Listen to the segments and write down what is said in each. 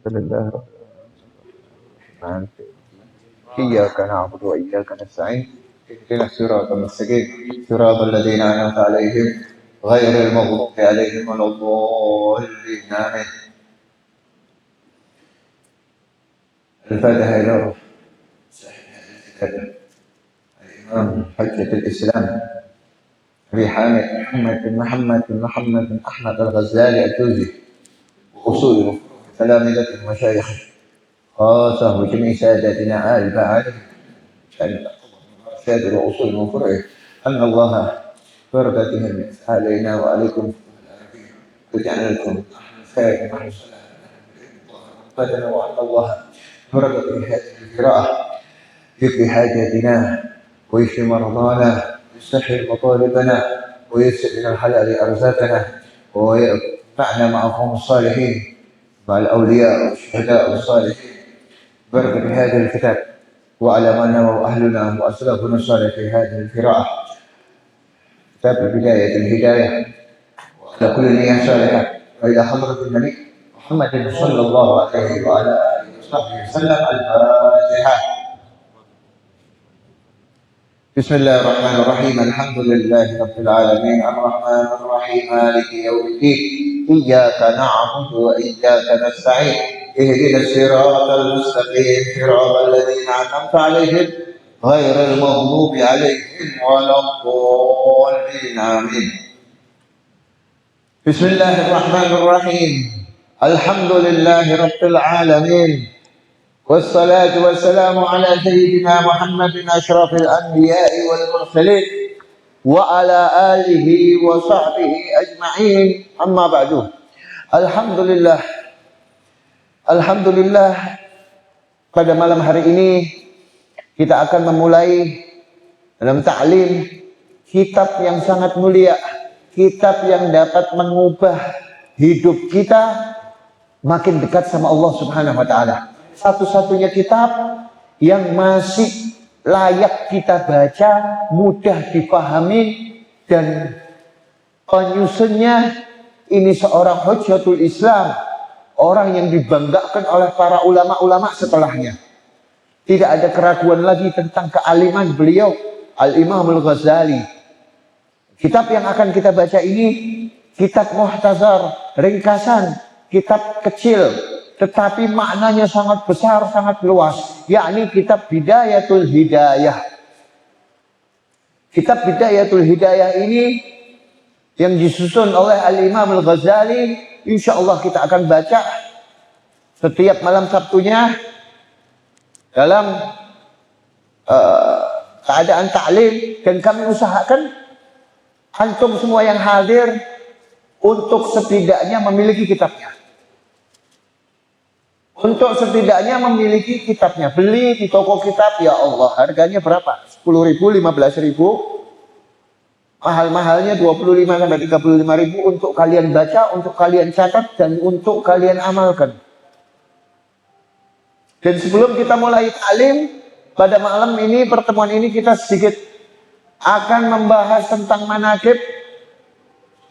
لله رب العالمين. إياك نعبد وإياك نستعين اهدنا الصراط المستقيم صراط الذين أنعمت عليهم غير المغضوب عليهم ولا الضالين آمين. الفاتحة إلى روح الإمام حجة الإسلام أبي حامد محمد بن أحمد الغزالي الجوزي وأصول تلامذة المشايخ خاصة وجميع سادتنا آل بعد سادة وأصول من فروعه أن الله بردتهم علينا وعليكم وجعل لكم خير فتنا وأن الله برد في هذه القراءة يقضي حاجاتنا ويشفي مرضانا ويسهل مطالبنا ويسر من الحلال أرزاقنا وينفعنا مع قوم الصالحين مع الأولياء والشهداء والصالحين. بركة بهذا الكتاب وعلمنا وأهلنا وأسلافنا الصالح في هذه القراءة كتاب بداية الهداية وعلى كل نية صالحة وإلى حضرة النبي محمد صلى الله عليه وعلى آله وصحبه وسلم. الفاتحة. بسم الله الرحمن الرحيم. الحمد لله رب العالمين الرحمن الرحيم مالك يوم الدين إياك نعبد وإياك نستعين اهدنا الصراط المستقيم صراط الذين أنعمت عليهم غير المغضوب عليهم ولا الضالين آمين. بسم الله الرحمن الرحيم. الحمد لله رب العالمين والصلاة والسلام على سيدنا محمد أشرف الأنبياء والمرسلين وعلى آله وصحبه أجمعين. أما بعد. Alhamdulillah pada malam hari ini kita akan memulai dalam ta'lim kitab yang sangat mulia, kitab yang dapat mengubah hidup kita makin dekat sama Allah Subhanahu wa taala. Satu-satunya kitab yang masih layak kita baca, mudah dipahami, dan penyusunnya ini seorang Hujjatul Islam, orang yang dibanggakan oleh para ulama-ulama setelahnya. Tidak ada keraguan lagi tentang kealiman beliau, Al-Imam Al-Ghazali. Kitab yang akan kita baca ini kitab muhtasar, ringkasan, kitab kecil tetapi maknanya sangat besar, sangat luas, yakni kitab Bidayatul Hidayah. Kitab Bidayatul Hidayah ini yang disusun oleh Al-Imam Al-Ghazali, insya Allah kita akan baca setiap malam Sabtunya dalam keadaan ta'lim, dan kami usahakan antum semua yang hadir untuk setidaknya memiliki kitabnya. Untuk setidaknya memiliki kitabnya. Beli di toko kitab, ya Allah, harganya berapa? 10.000, 15.000. Mahal-mahalnya 25 sampai 35.000 untuk kalian baca, untuk kalian catat, dan untuk kalian amalkan. Dan sebelum kita mulai ta'lim, pada malam ini, pertemuan ini kita sedikit akan membahas tentang manaqib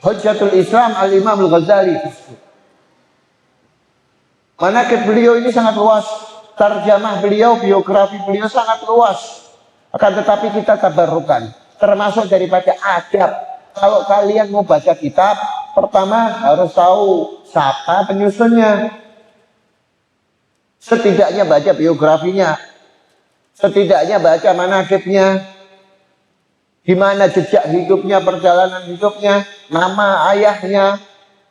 Hujjatul Islam Al-Imam Al-Ghazali. Manaqib beliau ini sangat luas, tarjamah beliau, biografi beliau sangat luas. Akan tetapi kita tabarrukan, termasuk daripada adab. Kalau kalian mau baca kitab, pertama harus tahu siapa penyusunnya. Setidaknya baca biografinya, setidaknya baca manaqibnya, gimana jejak hidupnya, perjalanan hidupnya, nama ayahnya,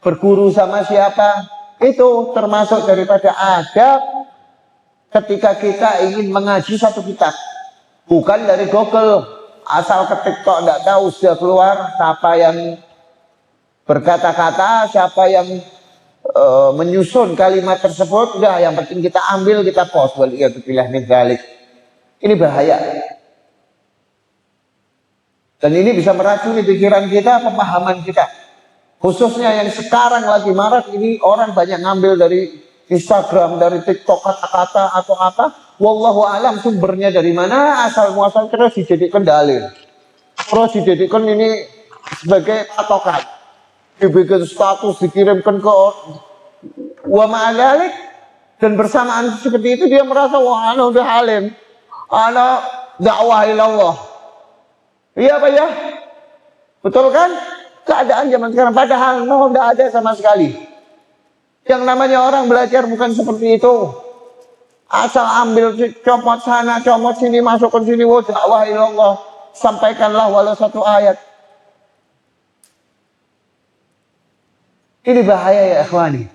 berguru sama siapa. Itu termasuk daripada adab ketika kita ingin mengaji satu kitab. Bukan dari Google, asal ketik kok tidak tahu sudah keluar siapa yang berkata-kata, siapa yang menyusun kalimat tersebut. Udah, yang penting kita ambil, kita post. Waliyatubillah min dzalik. Ini bahaya. Dan ini bisa meracuni pikiran kita, pemahaman kita. Khususnya yang sekarang lagi marak ini, orang banyak ngambil dari Instagram, dari TikTok, kata-kata atau apa. Wallahu alam sumbernya dari mana, asal muasal terus dijadikan dalil. Terus dijadikan ini sebagai patokan. Dibikin status, dikirimkan ke wa ma'adalik. Dan bersamaan seperti itu dia merasa, wah ana udah alim, ana dakwah ilallah. Iya Pak ya? Betul kan? Keadaan zaman sekarang padahal tidak ada sama sekali. Yang namanya orang belajar bukan seperti itu. Asal ambil comot sana, comot sini, masukkan sini, wah dakwah ilallah. Sampaikanlah walau satu ayat. Ini bahaya ya ikhwani.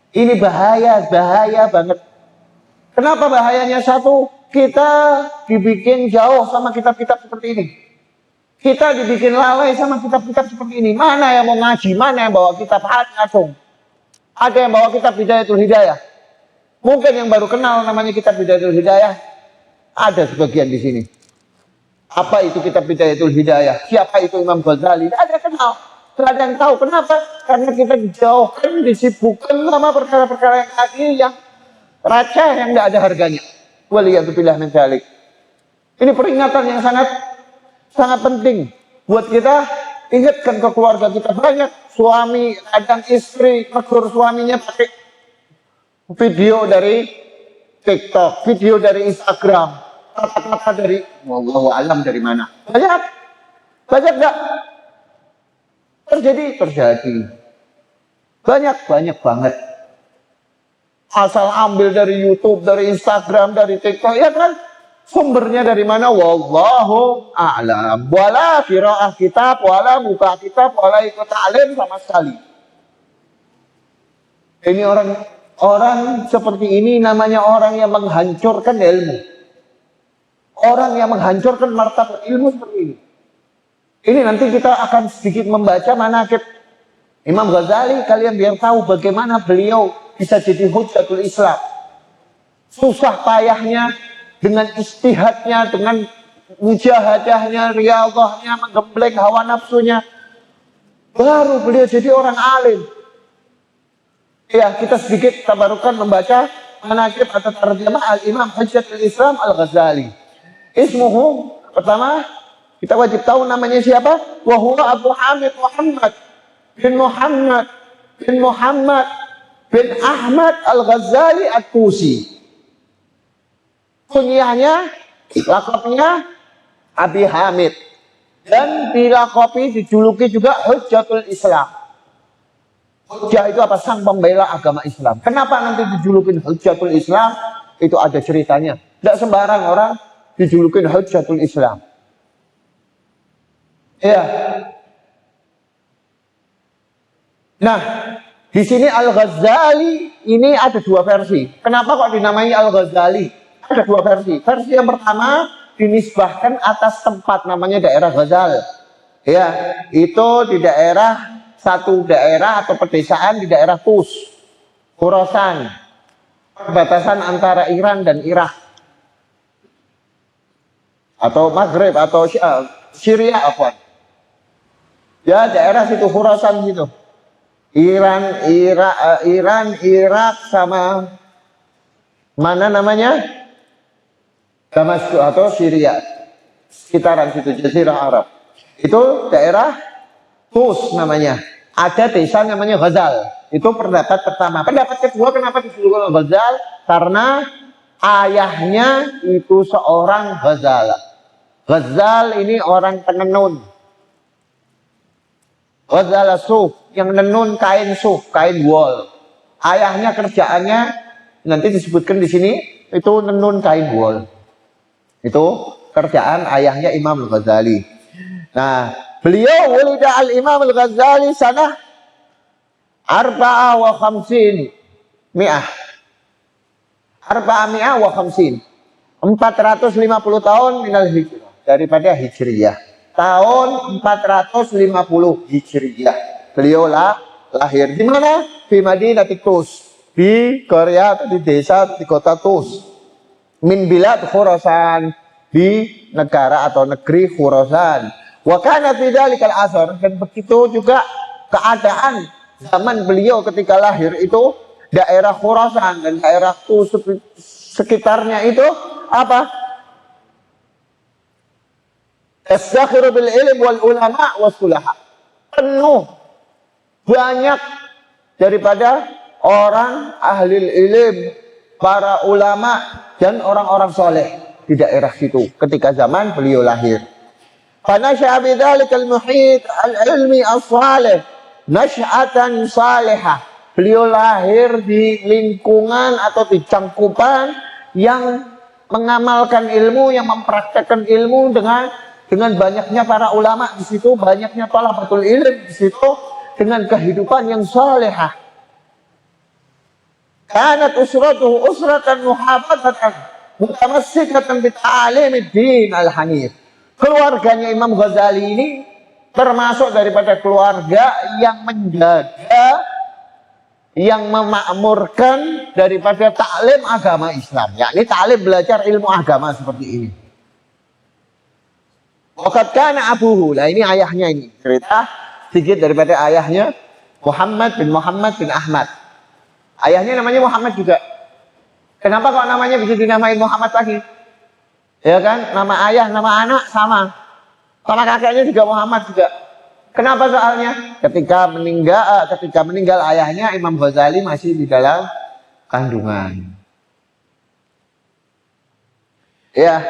Ini bahaya banget. Kenapa bahayanya? Satu, kita dibikin jauh sama kitab-kitab seperti ini. Kita dibikin lalai sama kitab-kitab seperti ini. Mana yang mau ngaji, mana yang bawa kitab langsung. Ada yang bawa kitab Bidayatul Hidayah. Mungkin yang baru kenal namanya kitab Bidayatul Hidayah. Ada sebagian di sini. Apa itu kitab Bidayatul Hidayah? Siapa itu Imam Ghazali? Ada yang kenal. Tidak ada yang tahu. Kenapa? Karena kita dijauhkan, disibukkan sama perkara-perkara yang tadi yang receh, yang tidak ada harganya. Waliyatubillah min dzalik. Ini peringatan yang sangat penting buat kita. Ingatkan ke keluarga kita. Banyak suami, kadang istri negur suaminya pakai video dari TikTok, video dari Instagram, kata-kata dari wallahu alam dari mana. Banyak enggak? Terjadi. Banyak banget. Asal ambil dari YouTube, dari Instagram, dari TikTok, ya kan? Sumbernya dari mana? Wallahu a'lam. Wala qiraah kitab, wala buka kitab, wala ikut ta'lim sama sekali. Ini orang seperti ini namanya orang yang menghancurkan ilmu. Orang yang menghancurkan martabat ilmu seperti ini. Ini nanti kita akan sedikit membaca manaqib Imam Ghazali. Kalian biar tahu bagaimana beliau bisa jadi hujjatul Islam. Susah payahnya, dengan istihadnya, dengan mujahadahnya, riyadhahnya, menggembleng hawa nafsunya, baru beliau jadi orang alim. Ya, kita sedikit tabarukan membaca manaqib atau tarjamah al-Imam Hujjatul Islam al-Ghazali. Ismuhu, pertama kita wajib tahu namanya siapa? Wa huwa Abu Hamid Muhammad bin Ahmad al-Ghazali at-Tusi. Kunyahnya, lakopnya Abi Hamid. Dan dilakopi, dijuluki juga Hujjatul Islam. Hujjah itu apa? Sang pembela agama Islam. Kenapa nanti dijulukin Hujjatul Islam? Itu ada ceritanya. Tidak sembarang orang dijulukin Hujjatul Islam. Ya. Nah, di sini Al-Ghazali ini ada dua versi. Kenapa kok dinamai Al-Ghazali? Ada dua versi. Versi yang pertama dinisbahkan atas tempat, namanya daerah Ghazal. Ya, itu di satu daerah atau pedesaan di daerah Tus, Khurasan, perbatasan antara Iran dan Irak, atau Maghrib atau Syria apa? Ya, daerah situ Khurasan gitu. Iran, Irak sama mana namanya? Damaskus atau Syria. Sekitaran situ, Jazirah Arab. Itu daerah Tus namanya. Ada desa namanya Ghazal. Itu pendapat pertama. Pendapat kedua, kenapa disebut Ghazal? Karena ayahnya itu seorang Ghazal. Ghazal ini orang penenun. Ghazal suf, yang menenun kain suf, kain wol. Ayahnya kerjaannya nanti disebutkan di sini itu menenun kain wol. Itu kerjaan ayahnya Imam Al-Ghazali. Nah, beliau wulida al-Imam Al-Ghazali sanah 54 mi'ah. 450 tahun minal hijrah, daripada hijriyah. Tahun 450 hijriyah. Beliau lahir di mana? Di Madinah Tus, di Korea atau di desa di kota Tus. Min bilad Khurasan, di negara atau negeri Khurasan. Wa kana fi dzalikal asr, dan begitu juga keadaan zaman beliau ketika lahir itu daerah Khurasan dan daerah Tus sekitarnya itu apa? Tastakhiru bil ilm wal ulama was sulaha. Penuh banyak daripada orang ahli ilm para ulama dan orang-orang soleh di daerah situ ketika zaman beliau lahir. Fanasha'a bidzalikal muhit al-ilmi as-salih nash'atan salihah. Beliau lahir di lingkungan atau di cangkupan yang mengamalkan ilmu, yang mempraktekkan ilmu dengan banyaknya para ulama di situ, banyaknya talabatul ilm di situ, dengan kehidupan yang salihah. Kanat usratuhu usratan muhafadzatan mutamassikatan bi ta'limid din al-hanif. Keluarganya Imam Ghazali ini termasuk daripada keluarga yang menjaga, yang memakmurkan daripada taklim agama Islam, yakni taklim belajar ilmu agama seperti ini. Waqad kana abuhu, nah ini ayahnya, ini cerita sedikit daripada ayahnya, Muhammad bin Ahmad. Ayahnya namanya Muhammad juga. Kenapa kok namanya bisa dinamain Muhammad lagi? Ya kan, nama ayah, nama anak sama kakeknya juga Muhammad juga. Kenapa soalnya? Ketika meninggal ayahnya, Imam Ghazali masih di dalam kandungan. Ya,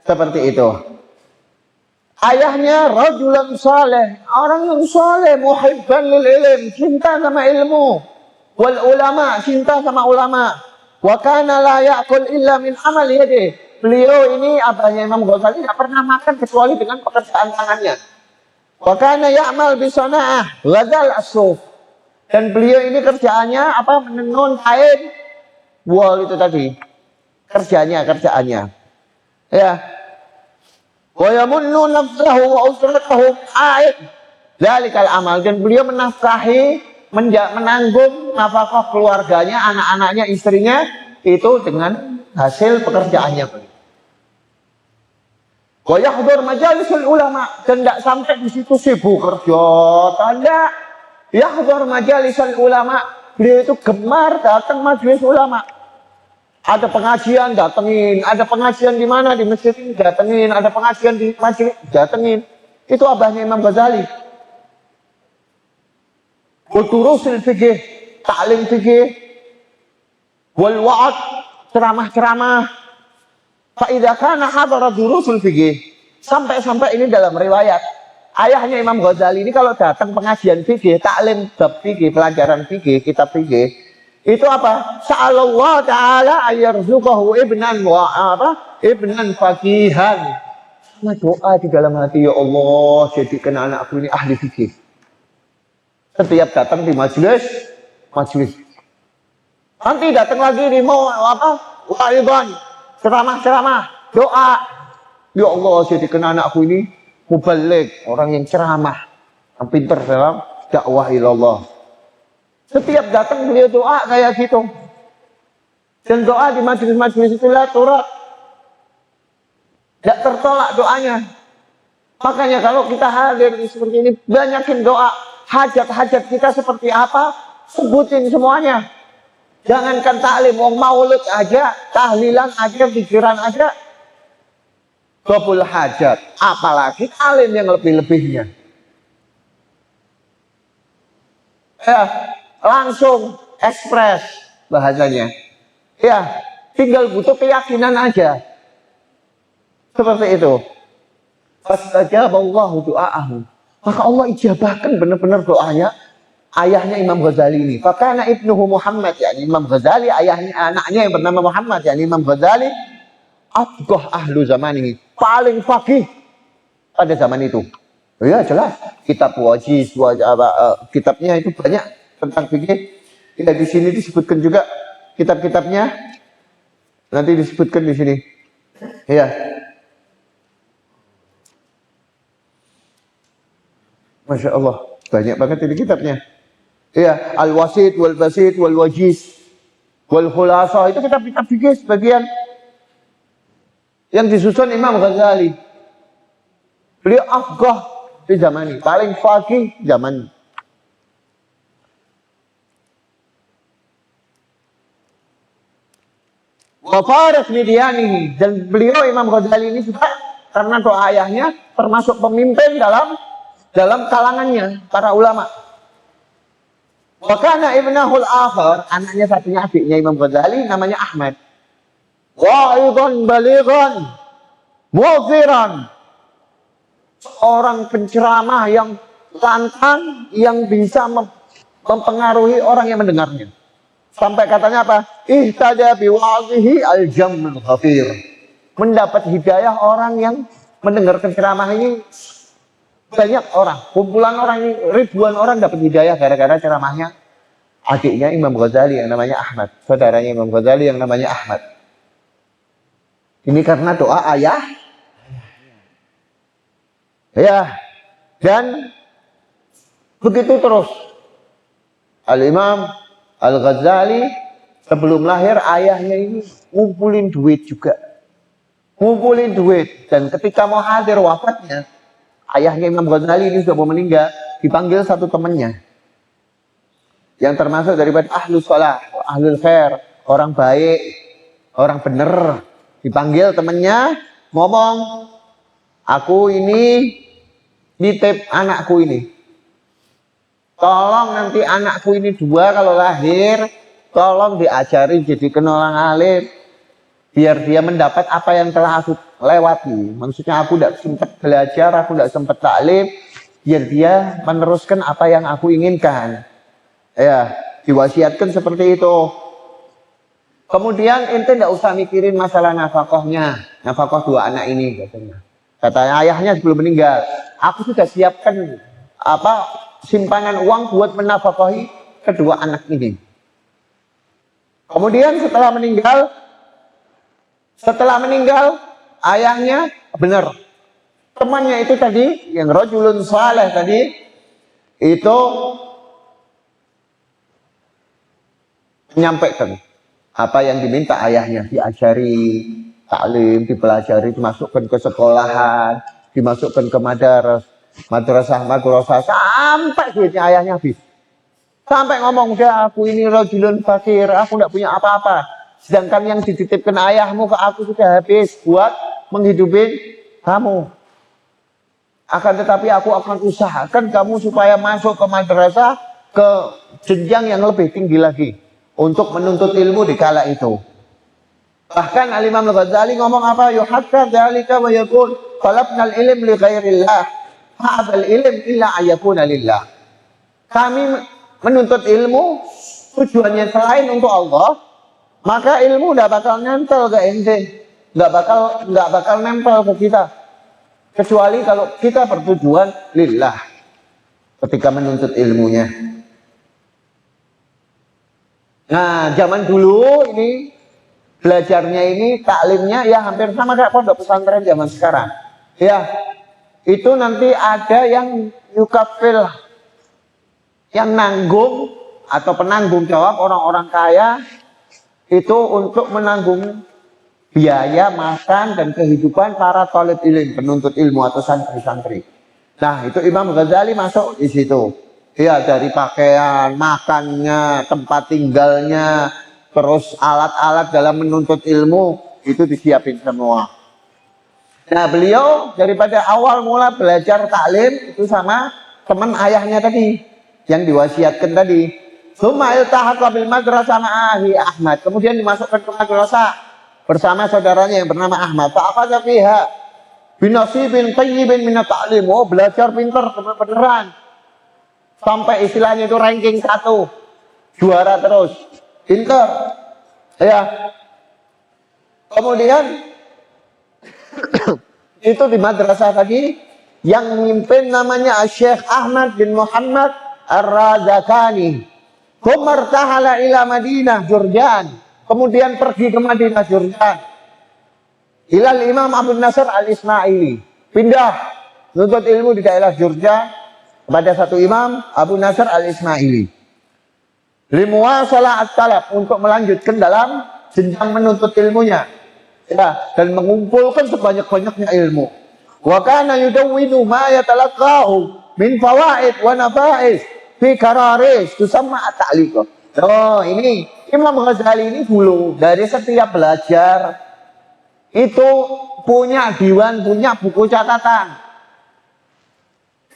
seperti itu. Ayahnya rajulan saleh, orang yang saleh, muhibban lil ilm, cinta sama ilmu. Wal ulama, cinta sama ulama. Wa kana la ya'kul illa min amali yadihi. Beliau ini, abahnya Imam Ghazali, tidak pernah makan kecuali dengan pekerjaan tangannya. Wa kana ya'mal bi sana'ah ghazal as-suf. Dan beliau ini kerjaannya apa? Menenun kain wool itu tadi. Kerjaannya. Ya. Wa yamunnu nafsahu wa usratahu a'id dzalikal amal. Dan beliau menafkahi, menanggung nafkah keluarganya, anak-anaknya, istrinya itu dengan hasil pekerjaannya. Wa yahdhur majalisul ulama, dan tidak sampai di situ sibuk kerja, tidak. Yahdhur majalisul ulama, beliau itu gemar datang majelis ulama. Ada pengajian datengin, ada pengajian di mana, di masjid ini datengin, ada pengajian di masjid datengin. Itu abahnya Imam Ghazali. Wa durusul fikih, ta'lim fikih, wal wa'ad, ceramah-ceramah. Fa'idha kana hadara durusul fikih. Sampai-sampai ini dalam riwayat. Ayahnya Imam Ghazali ini kalau datang pengajian fikih, taklim bab fikih, pelajaran fikih, kitab fikih, itu apa? Sa'alallah ta'ala ayyarzuqahu ibnan faqihan. Sama doa di dalam hati, ya Allah, jadikan anakku ini ahli fikih. Setiap datang di majelis. Nanti datang lagi di wa'idhan, ceramah, doa. Ya Allah, jadikan anakku ini mubaligh, orang yang ceramah, yang pintar dalam dakwah ilallah. Setiap datang beliau doa kayak gitu. Dan doa di majelis-majelis itulah turut, tidak tertolak doanya. Makanya kalau kita hadir seperti ini, banyakin doa. Hajat-hajat kita seperti apa, sebutin semuanya. Jangankan taklim, maulid aja, tahlilan aja, pikiran aja, qabul hajat. Apalagi taklim yang lebih-lebihnya. Ya, langsung ekspres bahasanya. Ya, tinggal butuh keyakinan aja. Seperti itu. Fastajaballahu du'aahu. Maka Allah ijabahkan benar-benar doanya ayahnya Imam Ghazali ini. Fakana ibnuhu Muhammad, yakni Imam Ghazali, ayahnya, anaknya yang bernama Muhammad, yakni Imam Ghazali, afqah ahlu zaman ini, paling faqih pada zaman itu. Ya jelas, kitab wajiz, kitabnya itu banyak tentang fikih. Ya, di sini disebutkan juga kitab-kitabnya, nanti disebutkan di sini. Ya. Masya Allah, banyak banget ini kitabnya. Ya, Al-Wasit, Wal-Basit, Wal-Wajiz, Wal-Khulasa, itu kitab-kitab fikih sebagian yang disusun Imam Ghazali. Beliau afqah di zaman ini, paling faqih zaman ini. Wafarat midyanihi, dan beliau Imam Ghazali ini juga karena doa ayahnya termasuk pemimpin dalam kalangannya para ulama. Wa kana ibnahul akhar, anaknya satunya adiknya Imam Ghazali namanya Ahmad. Wa'idhan balighan mu'ziran, seorang penceramah yang lantang yang bisa mempengaruhi orang yang mendengarnya. Sampai katanya apa? Ihtada biwa'zihi al-jammul ghafir. Mendapat hidayah orang yang mendengarkan ceramah ini, banyak orang, kumpulan orang ini, ribuan orang dapat hidayah gara-gara ceramahnya adiknya Imam Ghazali yang namanya Ahmad, saudaranya Imam Ghazali yang namanya Ahmad. Ini karena doa ayah. Ya, dan begitu terus. Al-Imam Al-Ghazali sebelum lahir ayahnya ini ngumpulin duit juga. Ngumpulin duit. Dan ketika mau hadir wafatnya, ayahnya Imam Ghazali ini sudah mau meninggal, dipanggil satu temannya. Yang termasuk daripada ahlus shalah, ahlul khair, orang baik, orang bener. Dipanggil temannya, ngomong, aku ini nitip anakku ini. Tolong nanti anakku ini 2 kalau lahir, tolong diajari jadi orang alim. Biar dia mendapat apa yang telah aku lewati. Maksudnya aku tidak sempat belajar, aku tidak sempat taklim. Biar dia meneruskan apa yang aku inginkan. Ya, diwasiatkan seperti itu. Kemudian ente tidak usah mikirin masalah nafkahnya. Nafkah 2 anak ini katanya. Kata ayahnya sebelum meninggal, aku sudah siapkan simpanan uang buat menafkahi kedua anak ini. Kemudian setelah meninggal ayahnya benar. Temannya itu tadi yang rajulun saleh tadi itu menyampaikan apa yang diminta ayahnya, diajari taklim, dipelajari, dimasukkan ke sekolahan, dimasukkan ke madrasah sampai duitnya ayahnya habis. Sampai ngomong, udah aku ini rajulun fakir, aku tidak punya apa-apa. Sedangkan yang dititipkan ayahmu ke aku sudah habis buat menghidupi kamu. Akan tetapi aku akan usahakan kamu supaya masuk ke madrasah, ke jenjang yang lebih tinggi lagi untuk menuntut ilmu di kala itu. Bahkan Al-Imam Al-Ghazali ngomong apa? Yuhatta dzalika wa yaqul talabnal ilm li ghairillah. Hadzal ilm illa ayakuna lillah. Kami menuntut ilmu tujuannya selain untuk Allah, maka ilmu tidak bakal nempel ke ente, nggak bakal nempel ke kita, kecuali kalau kita bertujuan lillah ketika menuntut ilmunya. Nah, zaman dulu ini belajarnya ini, taklimnya ya hampir sama kayak pondok pesantren zaman sekarang. Ya, itu nanti ada yang yukafil, yang nanggung atau penanggung jawab orang-orang kaya itu untuk menanggung biaya makan dan kehidupan para talib ilmu, penuntut ilmu atau santri-santri. Nah, itu Imam Ghazali masuk di situ. Ya, dari pakaian, makannya, tempat tinggalnya, terus alat-alat dalam menuntut ilmu itu disiapin semua. Nah, beliau daripada awal mula belajar taklim itu sama teman ayahnya tadi yang diwasiatkan tadi. Summa iltahaqa bil madrasah ma'ahi Ahmad. Kemudian dimasukkan ke madrasah bersama saudaranya yang bernama Ahmad. Fa'akhadha fiha binasibin tayyibin min at-ta'lim. Oh, belajar pintar beneran. Sampai istilahnya itu ranking 1. Juara terus. Pintar. Ya. Kemudian itu di madrasah tadi yang memimpin namanya Syekh Ahmad bin Muhammad Ar-Razakani. Kumartahala ila Madinah Jurjan. Kemudian pergi ke Madinah Jurjan. Ilal Imam Abu Nasr Al-Ismaili. Pindah menuntut ilmu di daerah Jurjan kepada satu imam Abu Nasr Al-Ismaili. Limuwasalah at-talab, untuk melanjutkan dalam jenjang menuntut ilmunya. Ya, dan mengumpulkan sebanyak-banyaknya ilmu. Wa kana yudawwinu ma yatalaqahu min fawaid wa nafa'is fi kararis tusamma at-ta'liq. Oh, ini Imam Ghazali ini dulu dari setiap belajar itu punya diwan, punya buku catatan.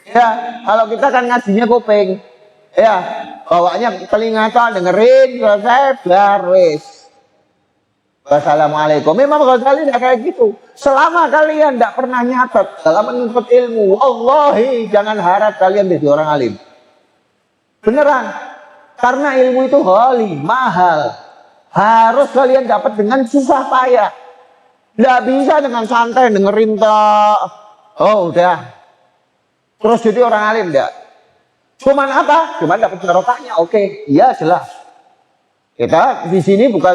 Ya, kalau kita kan ngajinya kuping. Ya, Bawanya telinga toh dengerin, selesai, wis. Wassalamualaikum. Imam Ghazali tidak kayak gitu. Selama kalian tidak pernah nyatat dalam menuntut ilmu, wallahi jangan harap kalian jadi orang alim. Beneran. Karena ilmu itu ghali, mahal. Harus kalian dapat dengan susah payah. Tidak bisa dengan santai dengerin toh. Oh udah. Terus jadi orang alim enggak. Cuman apa? Cuman dapat barokahnya. Oke, iya jelas. Kita di sini bukan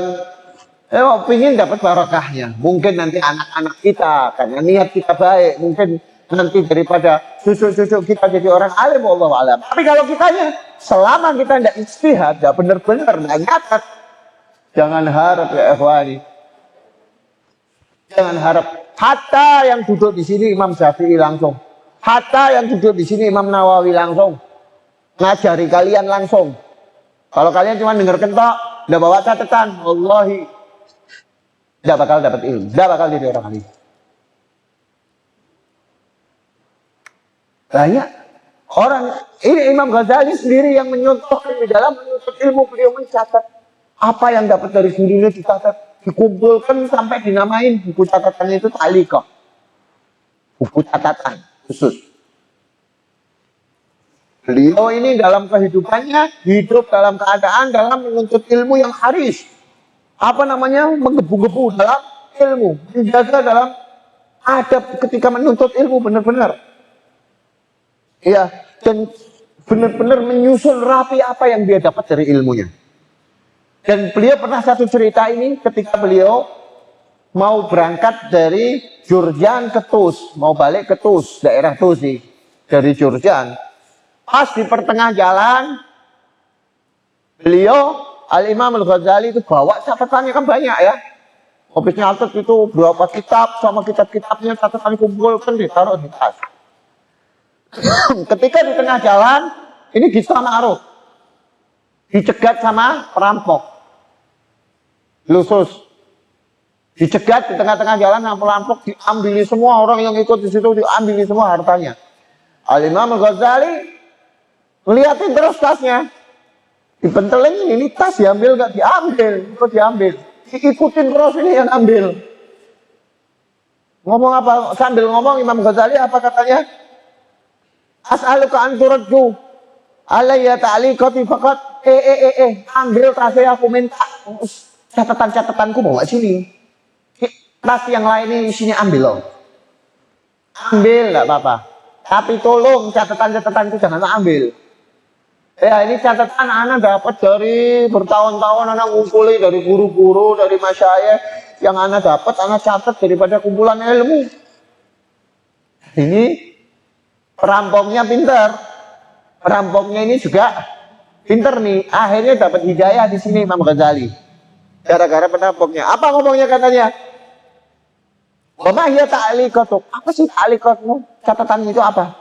pingin dapat barokahnya. Mungkin nanti anak-anak kita, karena niat kita baik, mungkin nanti daripada cucu-cucu kita jadi orang alim, wallahu alam. Tapi kalau kitanya, selama kita tidak ijtihad, tidak benar-benar, tidak nyatat, jangan harap ya ikhwani. Jangan harap. Hatta yang duduk di sini Imam Syafi'i langsung. Hatta yang duduk di sini Imam Nawawi langsung. Ngajari kalian langsung. Kalau kalian cuma dengar kentok, tidak bawa catatan, wallahi tidak bakal dapat ilmu, tidak bakal jadi orang alim. Banyak orang, ini Imam Ghazali sendiri yang menyontohkan di dalam menuntut ilmu, beliau mencatat apa yang dapat dari gurunya dicatat, dikumpulkan sampai dinamain buku catatannya itu talikah, buku catatan khusus. Beliau ini dalam kehidupannya hidup dalam keadaan dalam menuntut ilmu yang haris. Apa namanya, menggebu-gebu dalam ilmu, menjaga dalam adab ketika menuntut ilmu benar-benar. Ya, dan benar-benar menyusun rapi apa yang dia dapat dari ilmunya. Dan beliau pernah satu cerita ini ketika beliau mau berangkat dari Jurjan ke Tus, mau balik ke Tus, daerah Tusi, dari Jurjan. Pas di pertengah jalan, beliau Al-Imam Al-Ghazali itu bawa catatannya kan banyak ya. Habis nyatet itu berapa kitab, sama kitab-kitabnya catatan kumpulkan ditaruh di tas. Ketika di tengah jalan, ini Gista Ma'ruf. Dicegat sama perampok. Lusus. Dicegat di tengah-tengah jalan sama perampok, diambili semua orang yang ikut di situ, diambili semua hartanya. Al-Imam Al-Ghazali ngeliatin terus tasnya. Dibentelin, ini tas diambil gak? Diambil, kok diambil? Diikutin terus ini yang ambil. Ngomong apa? Sambil ngomong Imam Ghazali apa katanya? As'aluka anturadju alayya ta'liqati faqat ambil tasnya, aku minta catatan-catatanku bawa sini. Tas yang lain ini sini ambil loh. Ambil gak apa-apa. Tapi tolong catatan-catatan itu jangan ambil. Ya ini catatan anak dapat dari bertahun-tahun anak ngumpulin dari guru-guru, dari masyayikh yang anak dapat, anak catat daripada kumpulan ilmu. Ini perampoknya pinter, perampoknya ini juga pinter nih. Akhirnya dapat hidayah di sini Imam Ghazali. Gara-gara perampoknya. Apa ngomongnya katanya? Wamahya ta'liqatuk. Apa sih ta'liqatmu? Catatan itu apa?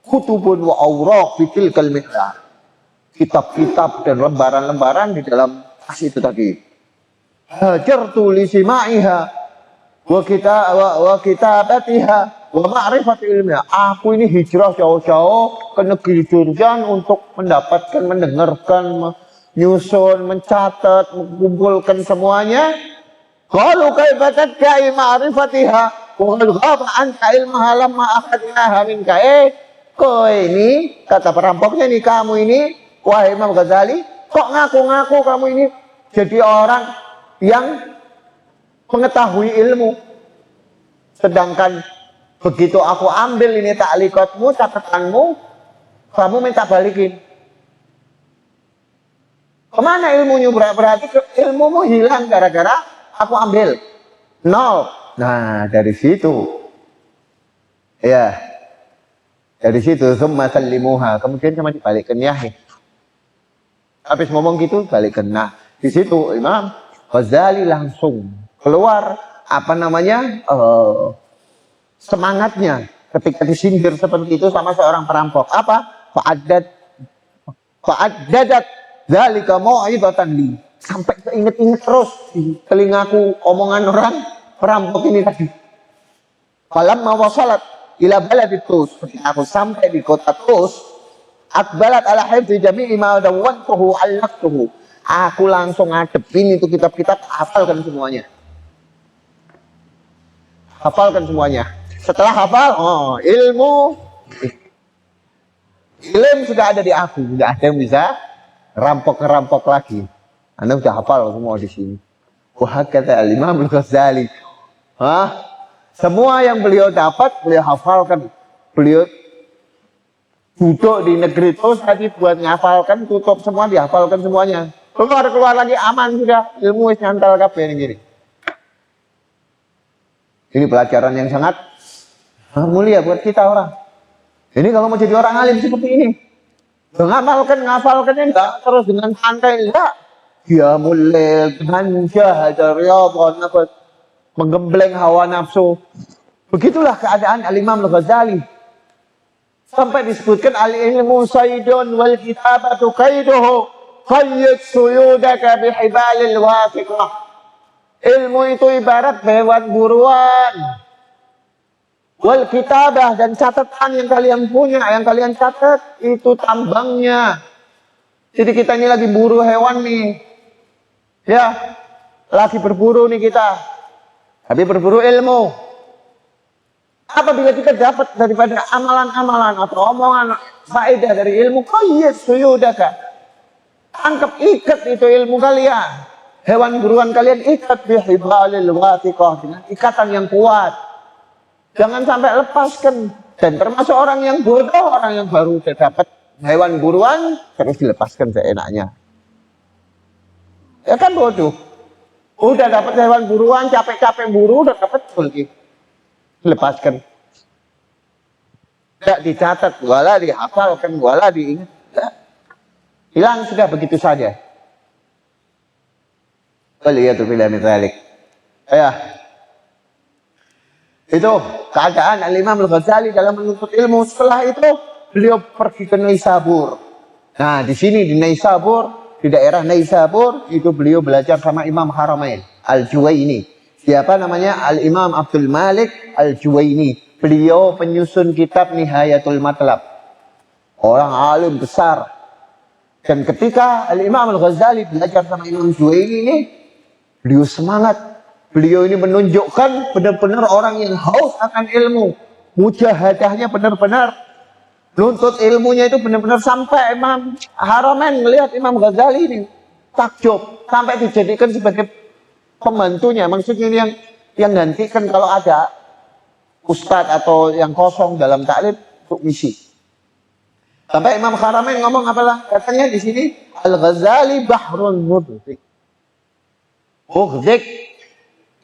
Kutubun wa awraq bitil kalmihlah. Kitab-kitab dan lembaran-lembaran di dalam tas itu tadi. Hajartu li sima'iha wa kitabatiha wa ma'rifati ilmiha. Aku ini hijrah jauh-jauh ke negeri Jurjan untuk mendapatkan, mendengarkan, menyusun, mencatat, mengumpulkan semuanya. Qalu kaifa tad'i ma'rifatiha wa qad ghaba anta ilmaha lamma akhadnaha minka. Kowe ini, kata perampoknya nih, kamu ini wahai Imam Ghazali, kok ngaku-ngaku kamu ini jadi orang yang mengetahui ilmu. Sedangkan begitu aku ambil ini ta'liqatmu, catatanmu, kamu minta balikin. Kemana ilmunya? Berarti ilmumu hilang gara-gara aku ambil. Nol. Nah, dari situ. Ya. Dari situ, summa sallimuha. Kemudian cuma dibalikkan ya. Habis ngomong gitu balik kena. Di situ Imam Ghazali langsung keluar apa namanya semangatnya ketika disindir seperti itu sama seorang perampok. Apa? Fa'addadat dzalika mau'izatan li. Sampai keinget-inget terus di telingaku omongan orang perampok ini tadi. Falamma wasalat ila baladi Tus. Ketika aku sampai di kota Tus, Akbalat ala hifdzi jami'i ma dawwantuhu 'allaqtuhu. Aku langsung ngadepin itu kitab-kitab, hafalkan semuanya. Hafalkan semuanya. Setelah hafal, ilmu sudah ada di aku, tidak ada yang bisa rampok lagi. Anda sudah hafal semua di sini. Wah, kata Imam Al-Ghazali. Semua yang beliau dapat, beliau hafalkan. Beliau duduk di negeri terus tadi buat ngafalkan, tutup semua, dihafalkan semuanya. Keluar lagi aman sudah, ilmu nyantal kabeh gini. Ini pelajaran yang sangat mulia buat kita orang. Ini kalau mau jadi orang alim seperti ini, ngafalkannya enggak terus dengan santai, enggak. Dia mulai dengan jahadah riyadhah, menggembleng hawa nafsu. Begitulah keadaan Al-Imam Al-Ghazali. Sampai disebutkan al-ilmu saydun wal kitabatu kaiduhu qayyid suyudaka bihibalil wathiqah. Ilmu itu ibarat hewan buruan. Wal kitabah, dan catatan yang kalian punya, yang kalian catat itu tambangnya. Jadi kita ini lagi buru hewan nih. Ya, lagi berburu nih kita. Tapi berburu ilmu. Apabila kita dapat daripada amalan-amalan atau omongan faedah dari ilmu, qayyid suyudaka. Angkat, ikat itu ilmu kalian. Hewan buruan kalian ikat bihibalil wathiqah, dengan ikatan yang kuat. Jangan sampai lepaskan. Dan termasuk orang yang bodoh, orang yang baru dapat hewan buruan, terus dilepaskan seenaknya. Ya kan bodoh. Udah dapat hewan buruan, capek-capek buru, udah dapat lagi. Lepaskan. Tidak dicatat, wala dihafalkan, wala diingat. Hilang sudah begitu saja. Waliyatubillah min dzalik. Ya. Itu keadaan Al-Imam Al-Ghazali dalam menuntut ilmu. Setelah itu beliau pergi ke Naisabur. Nah, di sini di Naisabur, di daerah Naisabur itu beliau belajar sama Imam Haramain Al-Juwaini. Siapa namanya? Al-Imam Abdul Malik Al-Juwaini. Beliau penyusun kitab Nihayatul Matlab. Orang alim besar. Dan ketika Al-Imam Al-Ghazali belajar sama Imam Juwaini ini, beliau semangat. Beliau ini menunjukkan benar-benar orang yang haus akan ilmu. Mujahadahnya benar-benar. Nuntut ilmunya itu benar-benar sampai Imam Haramain melihat Imam Ghazali ini takjub. Sampai dijadikan sebagai pembantunya. Maksudnya ini yang gantikan kalau ada ustadz atau yang kosong dalam taklim untuk misi. Sampai Imam Haramain ngomong apalah? Katanya di sini Al-Ghazali bahrun mudrik. Mughdik.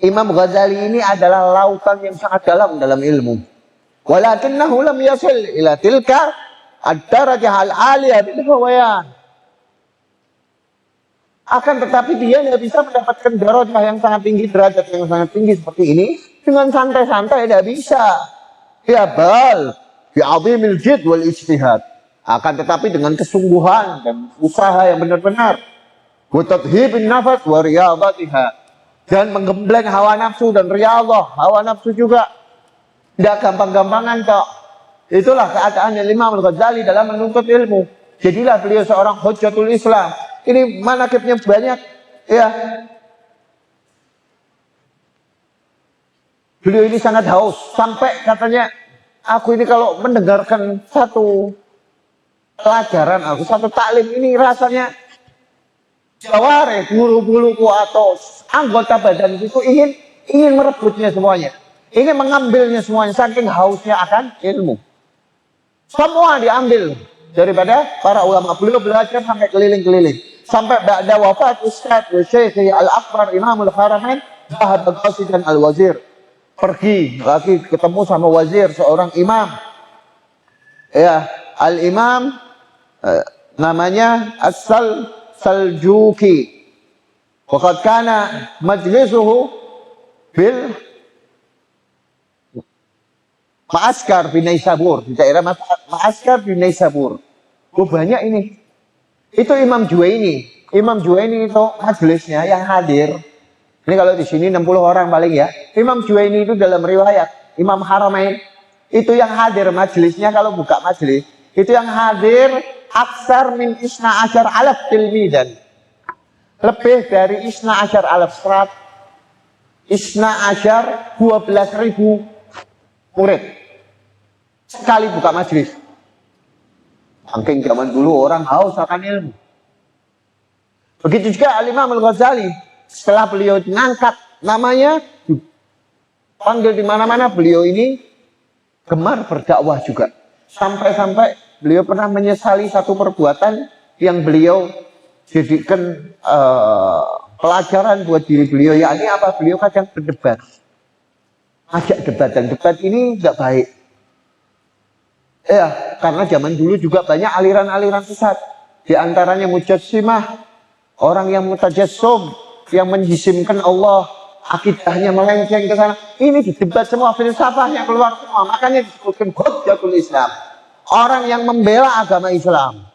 Imam Ghazali ini adalah lautan yang sangat dalam ilmu. Walakinnahu lam yasil ila tilka ad-darajah al-aliyah bil hawayan. Akan tetapi dia tidak bisa mendapatkan darajah yang sangat tinggi, derajat yang sangat tinggi seperti ini dengan santai-santai, tidak bisa. Ya bal bi azimil jidd wal ijtihad. Akan tetapi dengan kesungguhan dan usaha yang benar-benar. Wa tadhhibin nafas wa riyadatiha. Dan menggembleng hawa nafsu dan riyadhah, hawa nafsu juga. Tidak gampang-gampangan kok. Itulah keadaan Imam Al-Ghazali dalam menuntut ilmu. Jadilah beliau seorang hujjatul Islam. Ini manaqibnya banyak. Ya. Beliau ini sangat haus. Sampai katanya, aku ini kalau mendengarkan satu pelajaran aku, satu taklim ini rasanya jaware, bulu-buluku atau anggota badan itu ingin merebutnya semuanya, ingin mengambilnya semuanya, saking hausnya akan ilmu. Semua diambil daripada para ulama. Beliau belajar sampai keliling-keliling, sampai ba'da wafat Ustaz Syekh Al-Akbar Imamul Haramain Zahab Al-Qasid dan Al-Wazir, pergi lagi ketemu sama wazir, seorang imam. Ya, Al-Imam namanya As-Saljuki. Waqad kana majlisuhu bil Ma'askar di Naisabur, di daerah Ma'askar di Naisabur. Oh, banyak ini. Itu Imam Juwaini. Imam Juwaini itu majelisnya yang hadir. Ini kalau di sini 60 orang paling ya. Imam Juwaini itu dalam riwayat Imam Haramain itu yang hadir majelisnya, kalau buka majelis itu yang hadir aksar min isna asyar alaf tilmidan, lebih dari isna asyar alaf serat, isna asyar 12.000 murid sekali buka majelis. Saking zaman dulu orang haus akan ilmu. Begitu juga Al-Imam Al-Ghazali, setelah beliau ngangkat namanya, panggil di mana-mana, beliau ini gemar berdakwah juga. Sampai-sampai beliau pernah menyesali satu perbuatan yang beliau jadikan pelajaran buat diri beliau, yakni apa? Beliau kadang berdebat, ajak debat, dan debat ini tidak baik. Ya, karena zaman dulu juga banyak aliran-aliran sesat, di antaranya mujassimah, orang yang mutajassum, yang menjisimkan Allah, akidahnya melenceng ke sana. Ini didebat semua, filsafahnya keluar semua. Makanya disebutkan hujjatul Islam, orang yang membela agama Islam.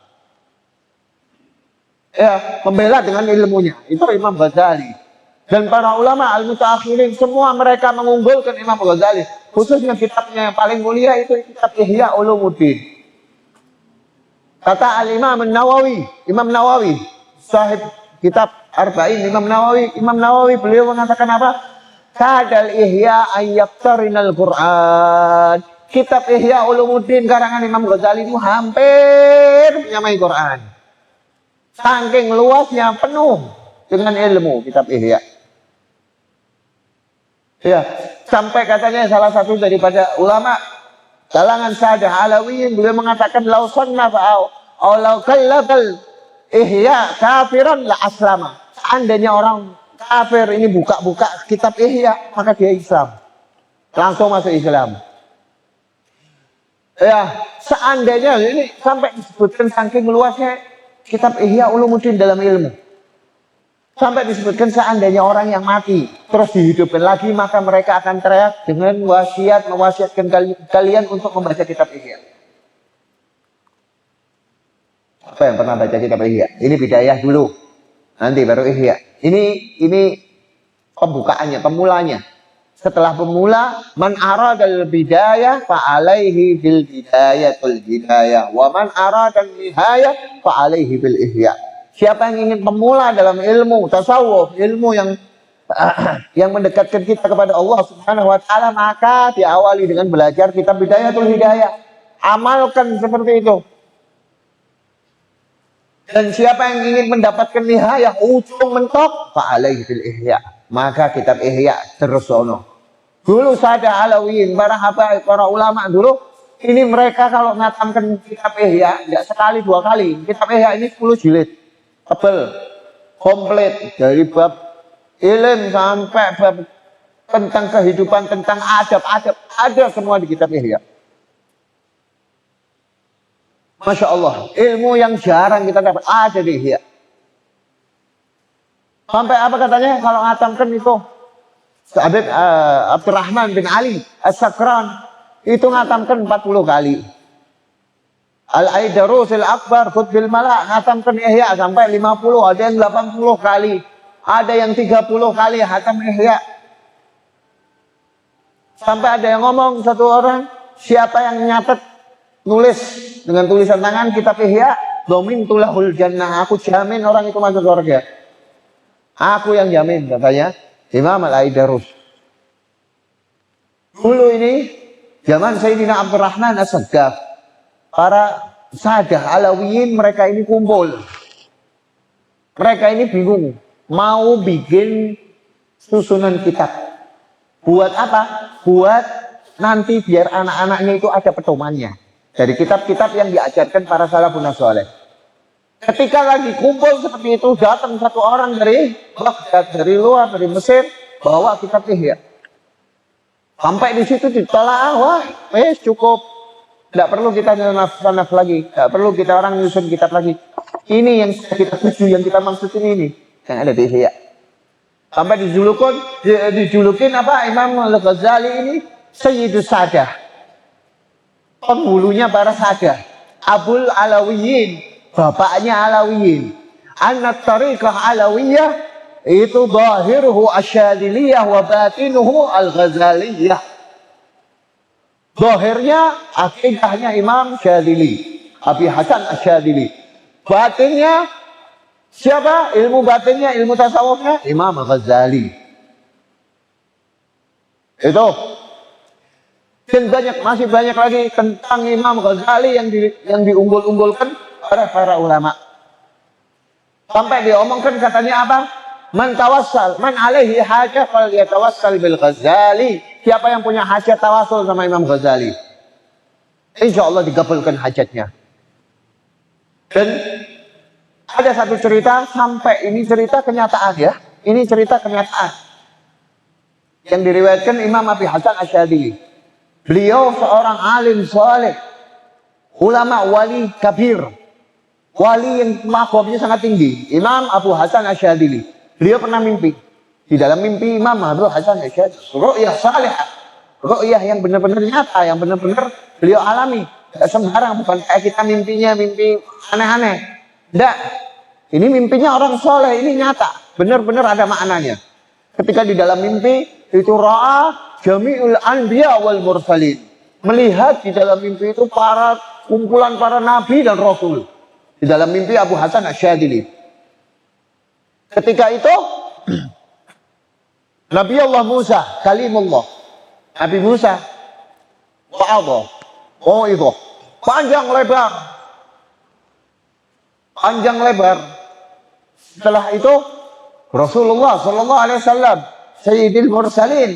Ya, membela dengan ilmunya. Itu Imam Ghazali. Dan para ulama al-mutaakhirin semua mereka mengunggulkan Imam Ghazali. Khususnya kitabnya yang paling mulia itu kitab Ihya Ulumuddin. Kata Al-Imam Nawawi, Imam Nawawi, sahib kitab Arba'in Imam Nawawi beliau mengatakan apa? Kadal Ihya ayyaktarinal Qur'an. Kitab Ihya Ulumuddin karangan Imam Ghazali itu hampir menyamai Quran. Saking luasnya, penuh dengan ilmu kitab Ihya. Ya, sampai katanya salah satu daripada ulama kalangan Sadah Alawiyin beliau mengatakan lau sannafa au lau kallafal Ihya kafiran la aslama. Seandainya orang kafir ini buka-buka kitab Ihya, maka dia Islam. Langsung masuk Islam. Ya, seandainya ini sampai disebutkan saking luasnya kitab Ihya Ulumuddin dalam ilmu. Sampai disebutkan seandainya orang yang mati terus dihidupkan lagi, maka mereka akan teriak dengan mewasiatkan kalian untuk membaca kitab Ihya. Apa yang pernah baca kitab Ihya? Ini bidayah dulu, nanti baru Ihya. Ini pembukaannya, pemulanya. Setelah pemula, man aradal bidayah fa alaihi bil bidayatul hidayah wa man aradal nihayah fa alaihi bil ihya. Siapa yang ingin pemula dalam ilmu tasawuf, ilmu yang mendekatkan kita kepada Allah Subhanahu wa taala, maka diawali dengan belajar kitab Bidayatul Hidayah. Amalkan seperti itu. Dan siapa yang ingin mendapatkan nihayah, ujung mentok, fa alaihi bil ihya. Maka kitab Ihya terus sono. Dulu Sadah Alawiyin, para ulama dulu, ini mereka kalau ngatamkan kitab Ihya, tidak sekali dua kali. Kitab Ihya ini 10 jilid. Tebel, komplit, dari bab ilmu sampai bab tentang kehidupan, tentang adab-adab, ada semua di kitab Ihya. Masya Allah, ilmu yang jarang kita dapat ada di Ihya. Sampai apa katanya kalau ngatamkan itu Habib Abdurrahman bin Ali As-Sakran itu ngatamkan 40 kali. Al-Aidarusil Akbar Khutbil Malak ngatamkan Ihya sampai 50, ada yang 80 kali, ada yang 30 kali hatam Ihya. Sampai ada yang ngomong satu orang, siapa yang nyatet nulis dengan tulisan tangan kitab Ihya, domin tulahul jannah, aku jamin orang itu masuk surga. Aku yang jamin, katanya Imam Al-Aidarus. Dulu ini zaman Sayyidina Abdurrahman As-Saggaf, para Sadah Alawiyin mereka ini kumpul. Mereka ini bingung mau bikin susunan kitab. Buat apa? Buat nanti biar anak-anaknya itu ada pedomannya dari kitab-kitab yang diajarkan para salafun saleh. Ketika lagi kumpul seperti itu, datang satu orang dari Baghdad, dari luar, dari Mesir, bawa kitab Ihya. Sampai di situ ditolak, wah, cukup. Tidak perlu kita nafas lagi, tidak perlu kita orang nyusun kitab lagi. Ini yang kita tuju, yang kita maksudin ini, yang ada di Ihya. Sampai dijulukin apa? Imam Al-Ghazali ini Sayyidus Sadah, penghulunya para Sadah, Abul Alawiyin, bapaknya Alawiyin. Anat tariqah Alawiyah itu zahiruhu asyadiliyah wa batinuhu Al-Ghazaliyah. Zahirnya akidahnya Imam Syadzili, Abi Hasan Asyadili. Batinnya siapa? Ilmu batinnya, ilmu tasawufnya Imam Ghazali. Itu. Dan masih banyak lagi tentang Imam Ghazali yang diunggul-unggulkan oleh para ulama. Sampai diomongkan katanya apa? Man tawassal, man alaihi hajah fal yatawassal bil Ghazali. Siapa yang punya hajat tawassul sama Imam Ghazali, insya Allah dikabulkan hajatnya. Dan ada satu cerita, sampai ini cerita kenyataan ya. Ini cerita kenyataan yang diriwayatkan Imam Abi Hasan Asyadili. Beliau seorang alim saleh, ulama wali kabir, wali yang makomnya sangat tinggi. Imam Abu Hasan Asyadili. Beliau pernah mimpi. Di dalam mimpi Imam Abu Hasan Asyadili, ru'yah salihah, ru'yah yang benar-benar nyata, yang benar-benar beliau alami. Tidak sembarang, bukan kayak kita mimpinya mimpi aneh-aneh. Tidak. Ini mimpinya orang soleh, ini nyata. Benar-benar ada maknanya. Ketika di dalam mimpi, itu ra'a jami'ul anbiya wal mursalin. Melihat di dalam mimpi itu kumpulan para nabi dan rasul. Di dalam mimpi Abu Hasan Asyadili. Ketika itu, Nabi Allah Musa, kalimullah. Nabi Musa, wa'adha, itu panjang lebar. Panjang lebar. Setelah itu, Rasulullah Sallallahu Alaihi Wasallam, Sayyidil Mursalin,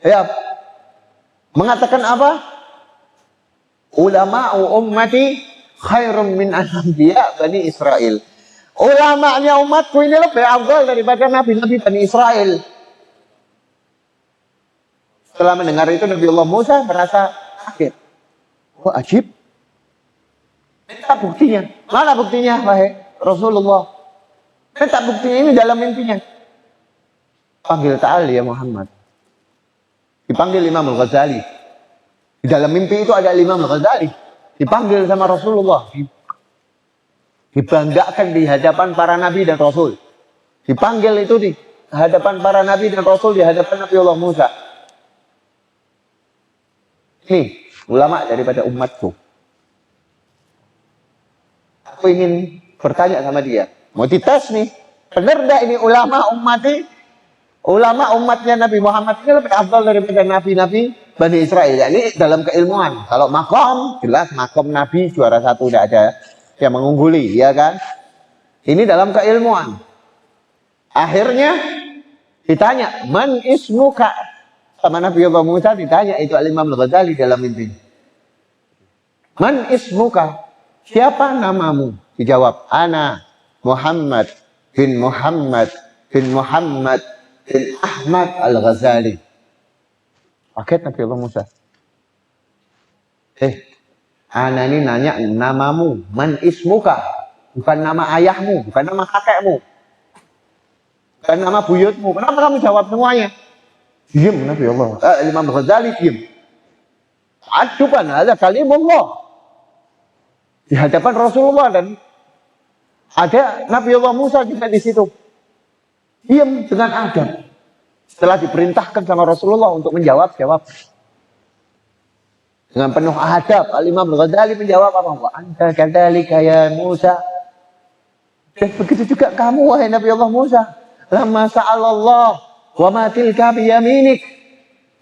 ya, mengatakan apa? Ulama'u ummati khairum min anbiya Bani Israel. Ulama'nya umatku ini lebih afdal daripada nabi-nabi Bani Israel. Setelah mendengar itu, Nabi Allah Musa merasa kaget. Wah, ajib. Minta buktinya. Mana buktinya, wahai Rasulullah? Minta buktinya, ini dalam mimpinya. Panggil ta'ali ya Muhammad. Dipanggil Imam Al-Ghazali. Di dalam mimpi itu ada Imam Al-Ghazali. Dipanggil sama Rasulullah. Dibanggakan di hadapan para nabi dan rasul. Dipanggil itu di hadapan para nabi dan rasul, di hadapan Nabi Allah Musa. Ini ulama daripada umatku. Aku ingin bertanya sama dia. Mau dites nih. Benar enggak ini ulama umatnya? Ulama umatnya Nabi Muhammad ini lebih afdal daripada nabi-nabi Bani Israel. Ini dalam keilmuan. Kalau makom, jelas makom Nabi juara satu, tidak ada yang mengungguli, ya kan? Ini dalam keilmuan. Akhirnya ditanya, man ismuka? Sama Nabi Allah Musa ditanya itu Imam Al-Ghazali dalam mimpi. Man ismuka? Siapa namamu? Dijawab, ana Muhammad bin Muhammad bin Muhammad bin Ahmad Al-Ghazali. Kaget Nabi Allah Musa. Ana ini nanya namamu, man ismuka? Bukan nama ayahmu, bukan nama kakekmu, bukan nama buyutmu. Kenapa kamu jawab semuanya? Diam Nabi Allah. Imam Ghazali diam. Aduban ada kalimullah. Di hadapan Rasulullah dan ada Nabi Allah Musa juga di situ. Diam dengan adab. Setelah diperintahkan sama Rasulullah untuk menjawab, jawab. Dengan penuh adab, Imam Ghazali menjawab apa? Wa anta kadzalika ya Musa. Dan begitu juga kamu wahai Nabi Allah Musa. Lamma sa'alallah wa ma tilka biyaminik.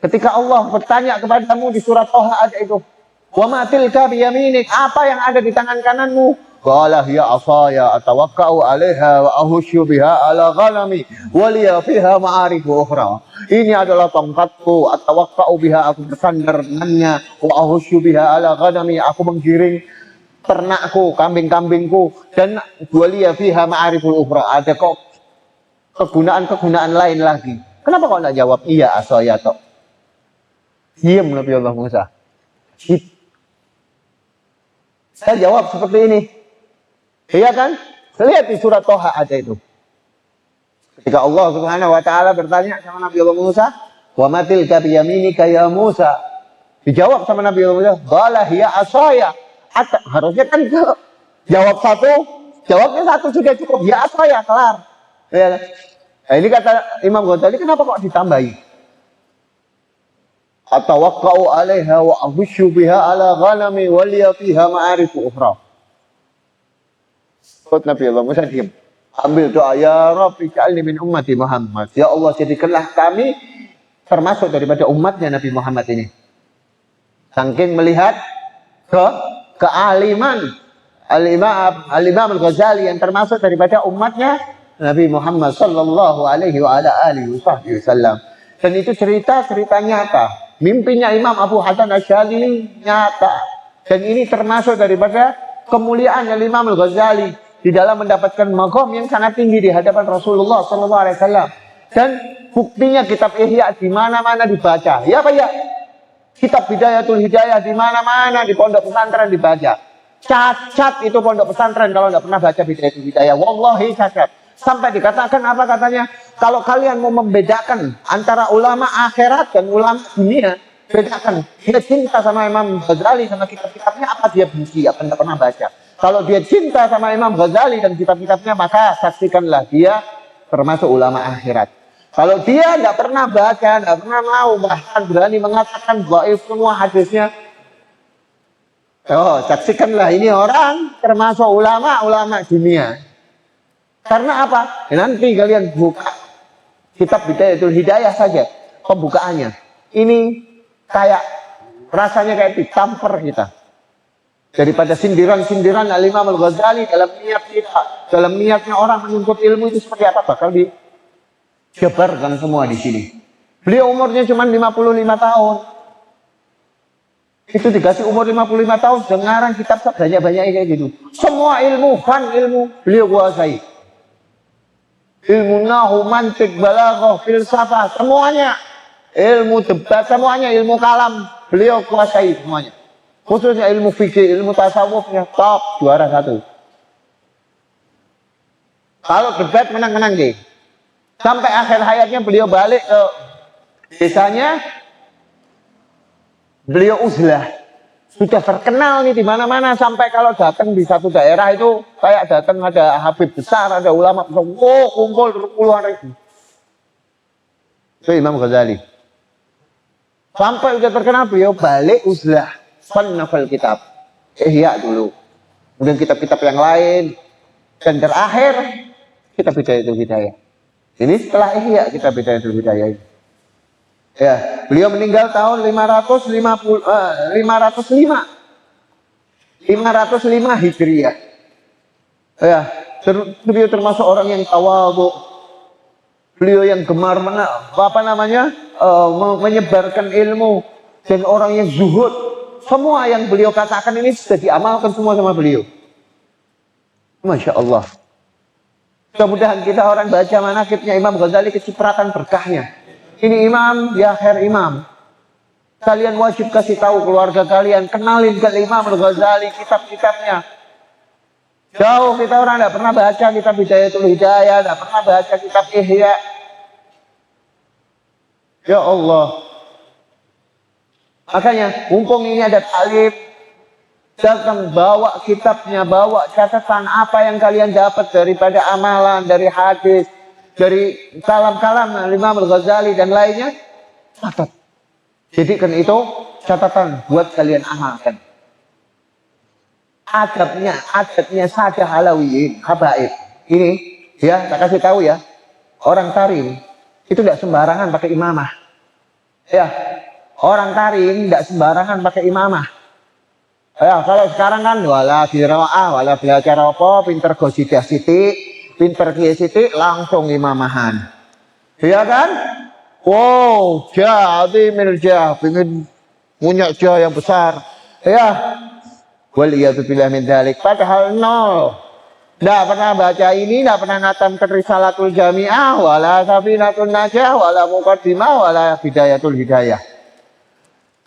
Ketika Allah bertanya kepadamu di surat Thaha ada itu. Wa ma tilka biyaminik, apa yang ada di tangan kananmu? Qala hiya asaya atawakka'u 'alaiha wa ahusyu biha 'ala ghanami wa liya fiha ma'arifu ukhra. Ini adalah tongkatku, atawakka'u biha, aku bersandar dengannya, wa ahusyu biha 'ala ghanami, aku menggiring ternakku, kambing-kambingku, dan wa liya fiha ma'arifu ukhra. Ada kok kegunaan-kegunaan lain lagi. Kenapa kau tidak jawab iya asaya tok? Diam Nabi Allah Musa. Saya jawab seperti ini. Iya kan? Lihat di surat Thaha ada itu. Ketika Allah Subhanahu wa taala bertanya sama Nabi Allah Musa, "Wa ma tilka bi yaminika ya Musa?" Dijawab sama Nabi Allah Musa, "Qala hiya asaya." Harusnya kan jawab satu, jawabnya satu sudah cukup. Ya asaya, kelar. Ya kan? Nah, ini kata Imam Ghazali, kenapa kok ditambahi? Atawakka'u 'alaiha wa ahusyu biha 'ala ghanami wa liya fiha ma'arifu ukhra. Kut Nabi Allah Musa diam. Ambil doa, ya Rabbi ja'alni min ummati Muhammad. Ya Allah, jadikanlah kami termasuk daripada umatnya Nabi Muhammad ini. Saking melihat kealiman Al-Imam Al-Ghazali yang termasuk daripada umatnya Nabi Muhammad sallallahu alaihi wa ala alihi wasallam. Dan itu cerita nyata. Mimpinya Imam Abu Hasan Asy'adzili nyata. Dan ini termasuk daripada kemuliaan Imam Al-Ghazali di dalam mendapatkan maqam yang sangat tinggi di hadapan Rasulullah sallallahu alaihi wasallam. Dan buktinya kitab Ihya di mana-mana dibaca. Ya Pak ya? Kitab Bidayatul Hidayah di mana-mana di pondok pesantren dibaca. Cacat itu pondok pesantren kalau tidak pernah baca Bidayatul Hidayah. Wallahi cacat. Sampai dikatakan apa katanya? Kalau kalian mau membedakan antara ulama akhirat dan ulama dunia, bedakan. Dia cinta sama Imam Ghazali sama kitab-kitabnya, apa dia benci, apa tidak pernah baca. Kalau dia cinta sama Imam Ghazali dan kitab-kitabnya, maka saksikanlah dia termasuk ulama akhirat. Kalau dia tidak pernah baca, tidak pernah mau, bahkan berani mengatakan dhaif semua hadisnya, oh, saksikanlah ini orang termasuk ulama dunia. Karena apa? Nanti kalian buka kitab Bidayatul Hidayah saja, pembukaannya. Ini kayak rasanya kayak ditamper kita. Daripada sindiran-sindiran Al-Imam Al-Ghazali dalam niat kita, dalam niatnya orang menuntut ilmu itu seperti apa, bakal dijabarkan semua di sini. Beliau umurnya cuma 55 tahun. Itu dikasih umur 55 tahun, sudah ngarang kitab banyak-banyak kayak gitu. Semua ilmu, ilmu beliau kuasai. Ilmu nahu, mantik, balaghah, filsafah, semuanya. Ilmu debat, semuanya. Ilmu kalam, beliau kuasai semuanya. Khususnya ilmu fikih, ilmu tasawufnya top, juara 1. Kalau debat menang-menang deh. Sampai akhir hayatnya beliau balik ke desanya, beliau uzlah. Sudah terkenal nih di mana-mana, sampai kalau datang di satu daerah itu kayak datang ada habib besar, ada ulama besar, kumpul puluhan ribu. Itu Imam Ghazali. Sampai sudah terkenal beliau balik uzlah. Novel kitab Ihya dulu, kemudian kitab-kitab yang lain, dan terakhir kitab Bidayatul Hidayah. Ini setelah Ihya kitab Bidayatul Hidayah. Ya, beliau meninggal tahun 505 Hijriah. Ya, beliau termasuk orang yang tawadhu. Beliau yang gemar menyebarkan ilmu, dan orang yang zuhud. Semua yang beliau katakan ini sudah diamalkan semua sama beliau. Masya Allah. Mudah-mudahan kita orang baca manaqibnya Imam Ghazali kecipratan berkahnya. Ini imam, ya khair imam. Kalian wajib kasih tahu keluarga kalian, kenalin ke Imam Ghazali kitab-kitabnya. Jauh kita orang tidak pernah baca kitab Bidayatul Hidayah, tidak pernah baca kitab Ihya. Ya Allah. Makanya, mumpung ini ada talib, datang bawa kitabnya, bawa catatan apa yang kalian dapat daripada amalan, dari hadis, dari kalam-kalam Imam Al-Ghazali dan lainnya, catat. Jadikan itu catatan buat kalian amalkan. Adabnya Sadah Alawiyin, habaib. Ini, ya, tak kasih tahu ya, orang tarim itu tidak sembarangan pakai imamah. Ya. Orang tarim tidak sembarangan pakai imamah. Ya, kalau sekarang kan wala biro'ah, wala belajar apa, pinter gosidah siti, pinter kiai siti, langsung imamahan. Iya kan? Wow, jadi mirjah, pengen punya jah yang besar. Ya, waliyatubillah min dzalik. Padahal nol. Tidak pernah baca ini, tidak pernah ngatam Risalatul Jami'ah, wala Safinatun Najah, wala Muqaddimah, wala Bidayatul Hidayah.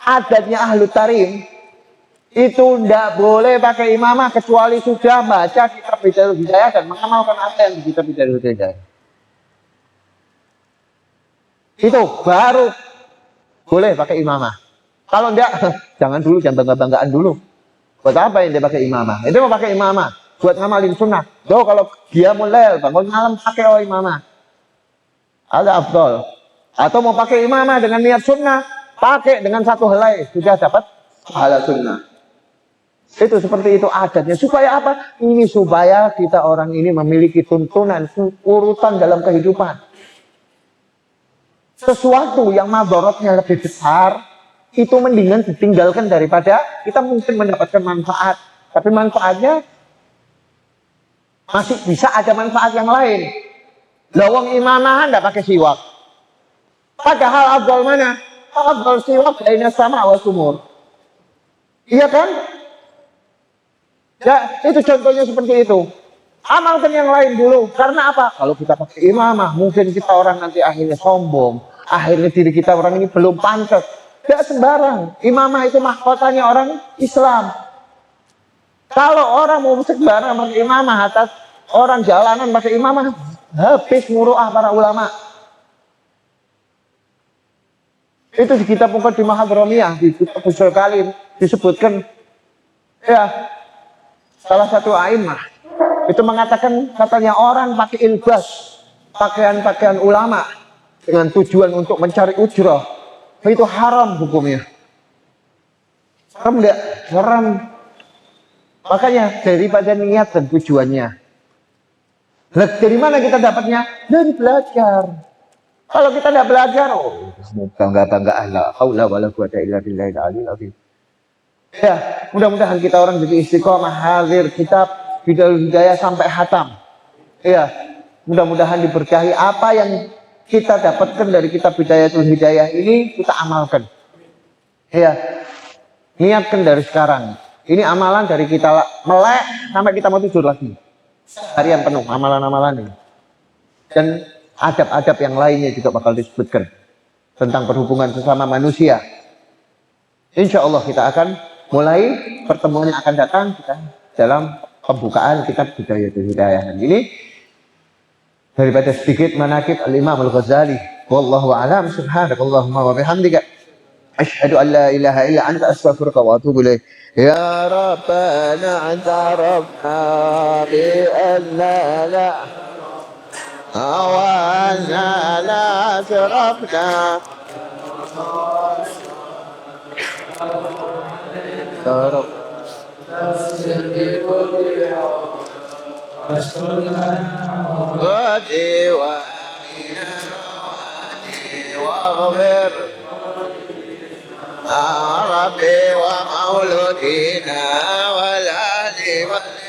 Adatnya ahlu tarim itu tidak boleh pakai imamah kecuali sudah baca kitab Bidayatul Hidayah dan mengamalkan apa yang di kitab Bidayatul Hidayah. Itu baru boleh pakai imamah. Kalau tidak, jangan dulu, jangan bangga-banggaan dulu. Buat apa yang dia pakai imamah? Itu mau pakai imamah buat ngamalin sunnah. Doh, kalau dia mulai bangun malam pakai imamah, ada afdol. Atau mau pakai imamah dengan niat sunnah, pakai dengan satu helai, sudah dapat pahala sunnah. Itu seperti itu adatnya. Supaya apa? Ini supaya kita orang ini memiliki tuntunan, urutan dalam kehidupan. Sesuatu yang madorotnya lebih besar, itu mendingan ditinggalkan daripada kita mungkin mendapatkan manfaat. Tapi manfaatnya masih bisa ada manfaat yang lain. Lawang imamahan tidak pakai siwak. Padahal afdal mana? Afdal siwak baina sama wa sumur. Iya kan? Ya, itu contohnya seperti itu. Amalkan yang lain dulu. Karena apa? Kalau kita pakai imamah, mungkin kita orang nanti akhirnya sombong. Akhirnya diri kita orang ini belum pantas. Tidak sembarang. Imamah itu mahkotanya orang Islam. Kalau orang mau sembarang pakai imamah atas orang jalanan pakai imamah, habis muruah para ulama. Itu di kitab Muqaddimah Hadramiyah, di kitab Ushul Kalim disebutkan, ya, salah satu a'immah itu mengatakan, katanya orang pakai ilbas, pakaian-pakaian ulama dengan tujuan untuk mencari ujrah, itu haram hukumnya. Haram enggak? Haram. Makanya daripada niat dan tujuannya. Dari mana kita dapatnya? Dari belajar. Kalau kita tidak belajar, oh, bangga-banggaan la haula wala quwata illa billahil aliyil azim. Ya, mudah-mudahan kita orang jadi istiqomah, hadir kitab Bidayahul Hidayah sampai khatam. Ya, mudah-mudahan diberkahi apa yang kita dapatkan dari kitab Bidayahul Hidayah ini kita amalkan. Ya, niatkan dari sekarang. Ini amalan dari kita melek sampai kita mau tidur lagi. Harian penuh amalan-amalan ini. Dan adab-adab yang lainnya juga bakal disebutkan tentang perhubungan sesama manusia. Insya Allah kita akan mulai pertemuan yang akan datang kita dalam pembukaan kitab Bidayahul Hidayah ini. Daripada sedikit manaqib al-Imam Al-Ghazali. Wallahu a'lam. Subhanakallahumma wa bihamdika asyhadu an la ilaha illa anta astaghfiruka wa atubu ilaik. Ya Rabbana antarabna bi anna la أوانا لا شرفنا يا رب غدي واغفر يا ربي ومولودينا والآل بالبديع